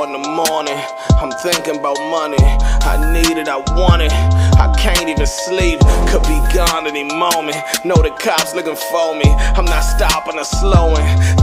4 in the morning, I'm thinking about money. I need it, I want it, I can't even sleep. Could be gone any moment, know the cops looking for me. I'm not stopping or slowing,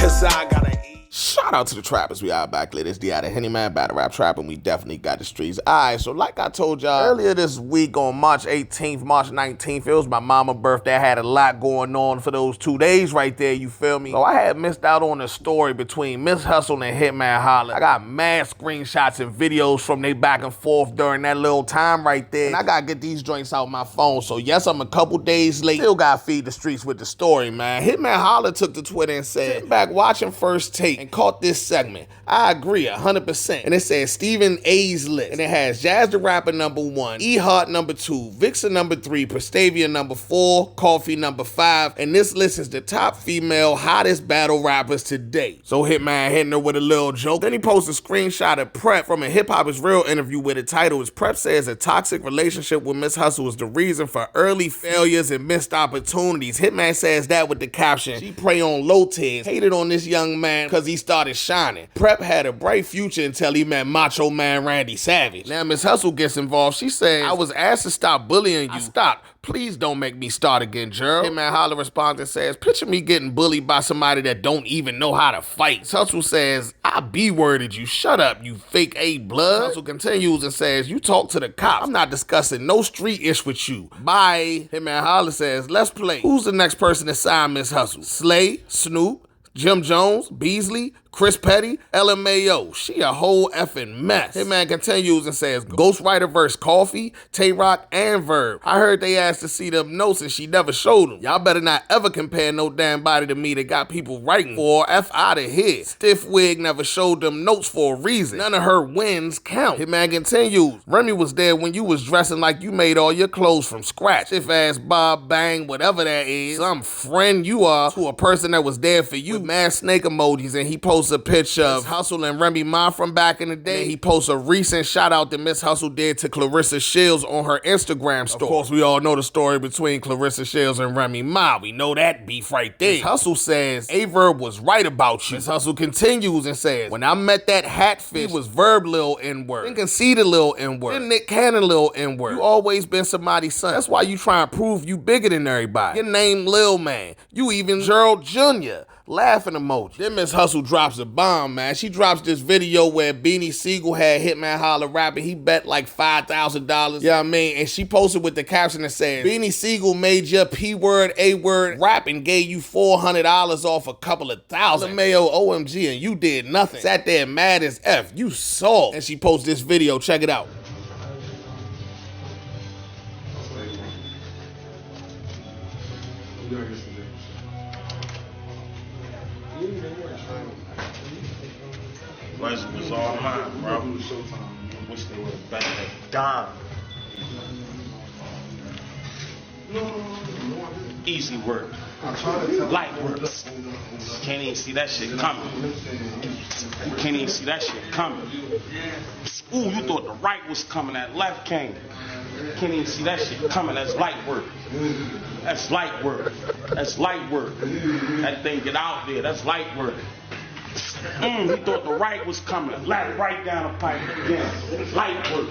cause I gotta eat. Shout out to the trappers, we out back lit. It's the Hitman battle rap trapping. We definitely got the streets. Alright, so like I told y'all earlier this week on March 18th, March 19th, it was my mama's birthday. I had a lot going on for those 2 days right there, you feel me? So I had missed out on the story between Miss Hustle and Hitman Holla. I got mad screenshots and videos from they back and forth during that little time right there. And I gotta get these joints out my phone. So yes, I'm a couple days late. Still gotta feed the streets with the story, man. Hitman Holla took to Twitter and said, sitting back watching First Take and caught this segment. I agree 100%. And it says Stephen A's list. And it has Jazz the Rapper #1, E Hart #2, Vixen #3, Prestavia #4, Coffee #5. And this list is the top female hottest battle rappers to date. So Hitman hitting her with a little joke. Then he posts a screenshot of Prep from a Hip Hop Is Real interview where the title is Prep says a toxic relationship with Miss Hustle is the reason for early failures and missed opportunities. Hitman says that with the caption, she prey on low tiers, hated on this young man because he started shining. Prep had a bright future until he met Macho Man Randy Savage. Now Miss Hustle gets involved. She says, I was asked to stop bullying you. I stopped. Please don't make me start again, Gerald. Hitman Holla responds and says, picture me getting bullied by somebody that don't even know how to fight. Hustle says, I B-worded you. Shut up, you fake A blood. Hustle continues and says, you talk to the cops. I'm not discussing no street ish with you. Bye. Hitman Holla says, let's play. Who's the next person to sign Miss Hustle? Slay, Snoop, Jim Jones, Beasley, Chris Petty, LMAO. She a whole effing mess. Hitman continues and says, Ghostwriter verse Coffee, Tay-Rock, and Verb. I heard they asked to see them notes and she never showed them. Y'all better not ever compare no damn body to me that got people writing for F out of here. Stiff Wig never showed them notes for a reason. None of her wins count. Hitman continues, Remy was there when you was dressing like you made all your clothes from scratch. Stiff ass Bob Bang, whatever that is. Some friend you are to a person that was there for you. With mad snake emojis, and he posts a picture of Hustle and Remy Ma from back in the day. He posts a recent shout out that Miss Hustle did to Clarissa Shields on her Instagram story. Of course, we all know the story between Clarissa Shields and Remy Ma. We know that beef right there. Miss Hustle says, A-Verb was right about you. Miss Hustle continues and says, when I met that hatfish, he was Verb Lil N-word, then Conceited Lil N-word, then Nick Cannon Lil N-word. You always been somebody's son. That's why you try and prove you bigger than everybody. Your name Lil Man. You even Gerald Jr. Laughing emoji. Then Miss Hustle drops a bomb, man. She drops this video where Beanie Siegel had Hitman Holla rapping. He bet like $5,000. You know what I mean? And she posted with the caption that says, Beanie Siegel made your P-word, A-word rap and gave you $400 off a couple of thousand. Mayo OMG, and you did nothing. Sat there mad as F. You saw. And she posted this video. Check it out. Was all mine, bro. Wish they would have bet that dime. Easy work. Light work. Can't even see that shit coming. You can't even see that shit coming. Ooh, you thought the right was coming, that left came. Can't even see that shit coming. That's light work. That's light work. That's light work. That thing get out there. That's light work. He thought the right was coming. Left right down the pipe again. Light work.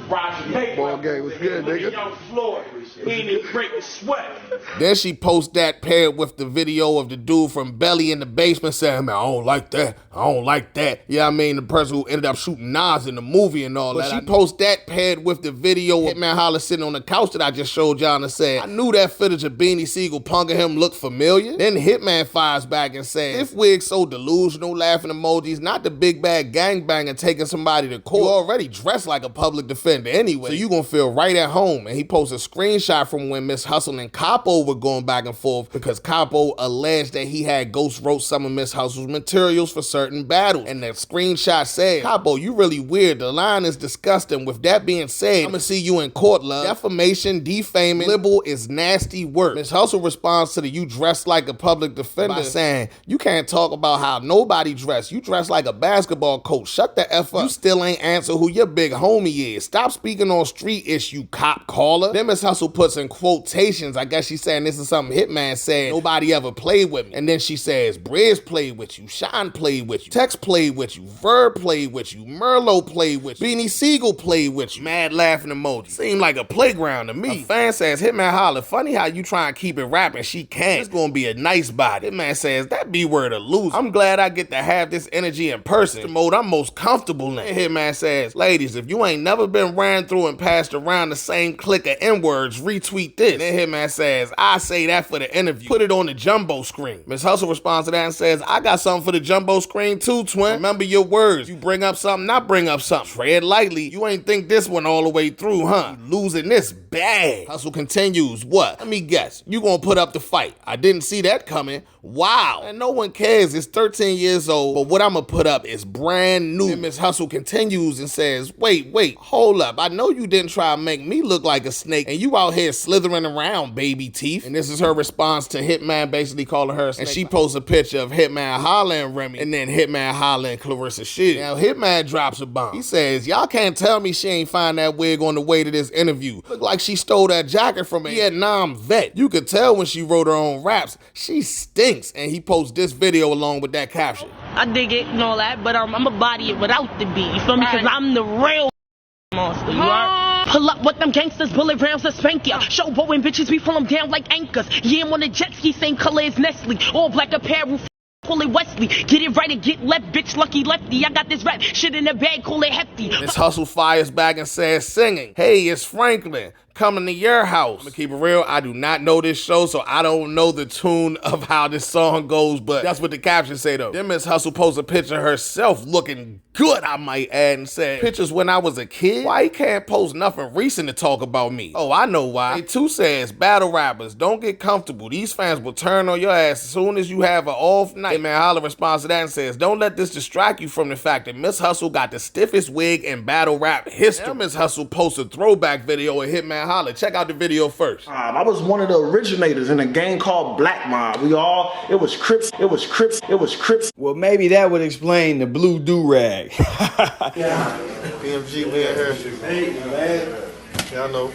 Roger Mayweather. Ball game was good, nigga. Young Floyd. He ain't even break a sweat. Then she posts that paired with the video of the dude from Belly in the basement saying, man, I don't like that. I don't like that. Yeah, I mean, the person who ended up shooting Nas in the movie and all that. She posts that paired with the video of Hitman Holla sitting on the couch that I just showed y'all and said, I knew that footage of Beanie Siegel punking him looked familiar. Then Hitman fires back and says, if Wig so delusional, laughing emojis, not the big bad gangbanger taking somebody to court. You already dressed like a public defender anyway, so you gonna feel right at home. And he posts a screenshot from when Miss Hustle and Capo were going back and forth because Capo alleged that he had ghost wrote some of Miss Hustle's materials for certain battles. And the screenshot says, Capo, you really weird. The line is disgusting. With that being said, I'ma see you in court, love. Defamation, defaming, libel is nasty work. Miss Hustle responds to the you dressed like a public defender by saying, you can't talk about how nobody nobody dress. You dress like a basketball coach. Shut the F up. You still ain't answer who your big homie is. Stop speaking on street issue, cop caller. Then Miss Hustle puts in quotations. I guess she's saying this is something Hitman said. Nobody ever played with me. And then she says, Briz played with you. Shine played with you. Tex played with you. Verb played with you. Merlot played with you. Beanie Siegel played with you. Mad laughing emoji. Seemed like a playground to me. A fan says, Hitman holler, funny how you try and keep it rapping. She can't. It's gonna be a nice body. Hitman says, that B-word a loser. I'm glad I get to have this energy in person. The mode I'm most comfortable in. Hitman says, ladies, if you ain't never been ran through and passed around the same click of N-words, retweet this. Then Hitman says, I say that for the interview. Put it on the jumbo screen. Miss Hustle responds to that and says, I got something for the jumbo screen too, twin. Remember your words. You bring up something, not bring up something. Tread lightly. You ain't think this one all the way through, huh? You losing this bad. Hustle continues, what? Let me guess. You gonna put up the fight. I didn't see that coming. Wow. And no one cares. It's 13 years old, but what I'm gonna put up is brand new. And Miss Hustle continues and says, wait, hold up. I know you didn't try to make me look like a snake, and you out here slithering around, baby teeth. And this is her response to Hitman basically calling her a snake. And she posts a picture of Hitman hollering Remy, and then Hitman hollering Clarissa Shields. Now Hitman drops a bomb. He says, y'all can't tell me she ain't find that wig on the way to this interview. Look like she stole that jacket from a Vietnam vet. You could tell when she wrote her own raps. She stinks. And he posts this video along with that caption. I dig it and all that, but I'm a body it without the beat. You feel me? Because I'm the real monster. You are? Pull up with them gangsters, bullet rounds to spank ya. Showboating bitches, we pull them down like anchors. Yeah, I'm on a jet ski, same color as Nestle. All black apparel. Call it Wesley. Get it right and get left, bitch. Lucky lefty. I got this rap shit in the bag. Call it hefty. Miss Hustle fires back and says, singing, hey, it's Franklin. Coming to your house. I'm gonna keep it real. I do not know this show, so I don't know the tune of how this song goes, but that's what the caption say though. Then Miss Hustle posts a picture of herself looking good, I might add, and said, pictures when I was a kid? Why he can't post nothing recent to talk about me? Oh, I know why. They too says, battle rappers, don't get comfortable. These fans will turn on your ass as soon as you have an off night. Man Holla responds to that and says, don't let this distract you from the fact that Miss Hustle got the stiffest wig in battle rap history. Now Miss Hustle posts a throwback video of Hitman Holla. Check out the video first. I was one of the originators in a gang called Black Mob. It was Crips. Well, maybe that would explain the blue do-rag. Yeah. BMG, we in here. Hey, man. Y'all know.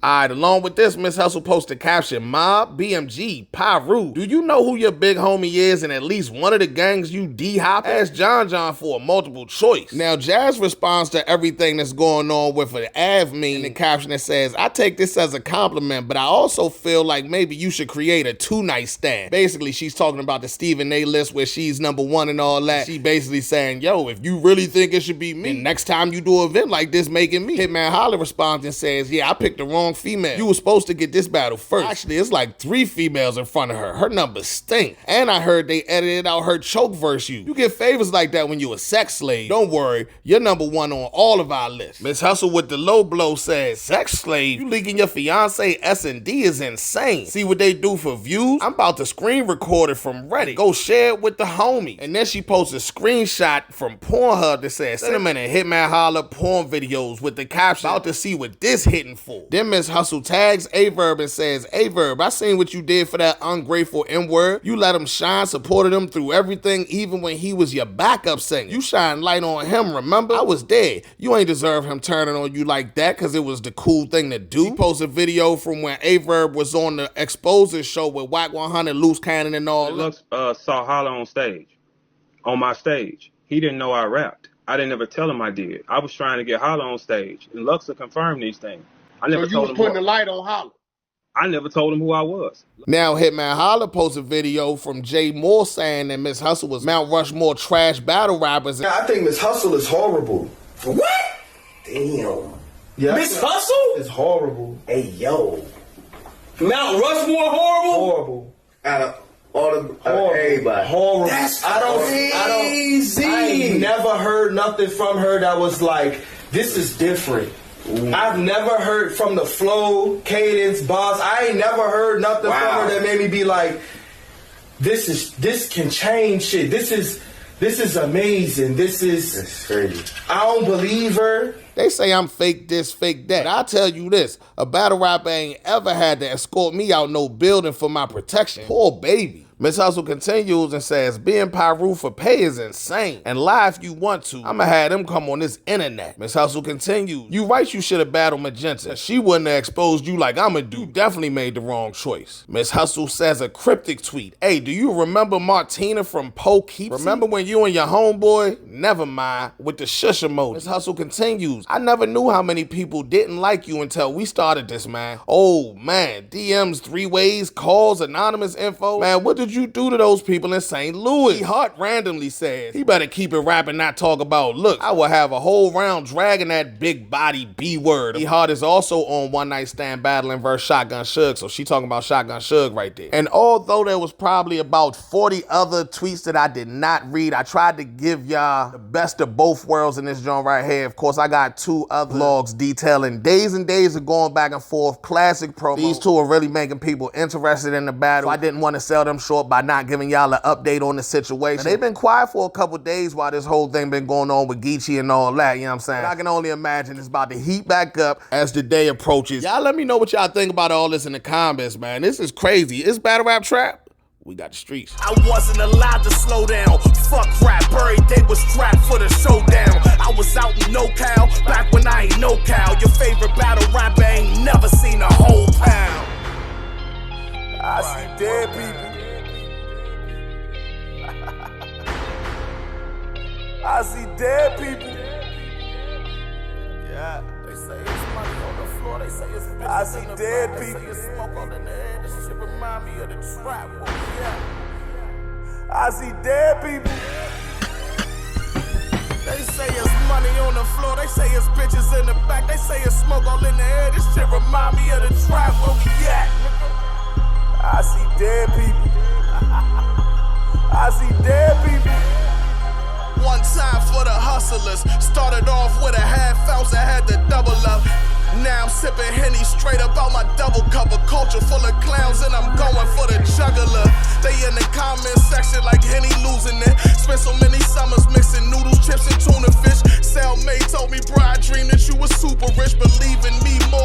Alright, along with this, Miss Hustle posts a caption, Mob, BMG, Pyru. Do you know who your big homie is in at least one of the gangs you D-hop? Ask John for a multiple choice. Now, Jazz responds to everything that's going on with an Av meme in the caption that says, I take this as a compliment, but I also feel like maybe you should create a two-night stand. Basically, she's talking about the Stephen A list where she's #1 and all that. She basically saying, yo, if you really think it should be me, then next time you do an event like this, make it me. Hitman Holla responds and says, yeah, I picked the wrong female. You were supposed to get this battle first. Actually, it's like 3 females in front of her. Her numbers stink. And I heard they edited out her choke verse you. You get favors like that when you a sex slave. Don't worry, you're #1 on all of our lists. Miss Hustle with the low blow says, sex slave? You leaking your fiance S&D is insane. See what they do for views? I'm about to screen record it from Reddit. Go share it with the homies. And then she posts a screenshot from Pornhub that says, Cinnamon and Hitman Holla porn videos with the caption, about to see what this hitting for. Then Miss Hustle tags Averb and says, Averb, I seen what you did for that ungrateful N-word. You let him shine, supported him through everything, even when he was your backup singer. You shine light on him, remember? I was dead. You ain't deserve him turning on you like that because it was the cool thing to do. He posted a video from when Averb was on the Exposure show with Wack 100, Loose Cannon and all. Lux saw Holla on stage, on my stage. He didn't know I rapped. I didn't ever tell him I did. I was trying to get Holla on stage, and Lux confirmed these things. I never So you was putting the light on Holla. I never told him who I was. Now, Hitman Holla posted a video from Jay Moore saying that Miss Hustle was Mount Rushmore trash battle rappers. I think Miss Hustle is horrible. What? Damn. Yeah, Miss Hustle? is horrible. Hey, yo. Mount Rushmore horrible? Horrible. Out of all the everybody. Horrible. That's crazy. I ain't never heard nothing from her that was like, this is different. Ooh. I've never heard from the flow, cadence, boss. I ain't never heard nothing from her that made me be like, this can change shit. This is amazing. That's crazy. I don't believe her. They say I'm fake this, fake that. But I tell you this, a battle rapper ain't ever had to escort me out no building for my protection. Poor baby. Miss Hustle continues and says, being Pyru for pay is insane. And lie if you want to. I'ma have them come on this internet. Miss Hustle continues, you right you should have battled Magenta. She wouldn't have exposed you like I'ma do. You definitely made the wrong choice. Miss Hustle says a cryptic tweet. Hey, do you remember Martina from Poughkeepsie? Remember when you and your homeboy? Never mind. With the shush emoji. Miss Hustle continues, I never knew how many people didn't like you until we started this, man. Oh, man. DMs 3 ways, calls, anonymous info. Man, what did you do to those people in St. Louis? Hart randomly says, he better keep it rap and not talk about looks. I will have a whole round dragging that big body B word. Hart is also on One Night Stand battling versus Shotgun Suge, so she talking about Shotgun Suge right there. And although there was probably about 40 other tweets that I did not read, I tried to give y'all the best of both worlds in this joint right here. Of course, I got 2 other vlogs detailing days and days of going back and forth, classic promos. These 2 are really making people interested in the battle. So I didn't want to sell them short by not giving y'all an update on the situation. And they've been quiet for a couple days while this whole thing been going on with Geechee and all that, you know what I'm saying? But I can only imagine it's about to heat back up as the day approaches. Y'all let me know what y'all think about all this in the comments, man. This is crazy. It's battle rap trap. We got the streets. I wasn't allowed to slow down. Fuck rap, every day was strapped for the showdown. I was out in NoCal, back when I ain't no cow. Your favorite battle rapper ain't never seen a whole pound. I see dead people. I see dead people. Yeah. They say it's money on the floor. They say it's bitches. I see dead people. They say it's smoke all in the air. This shit remind me of the trap. I see dead people. They say it's money on the floor. They say it's bitches in the back. They say it's smoke all in the air. This shit remind me of the trap. Where we at? I see dead people. I see dead people. One time for the hustlers. Started off with a half ounce, I had to double up. Now I'm sipping Henny straight up out my double cup. A culture full of clowns and I'm going for the juggler. They in the comment section like Henny losing it. Spent so many summers mixing noodles, chips, and tuna fish. Cellmate told me, bro, I dreamed that you was super rich. Believe in me more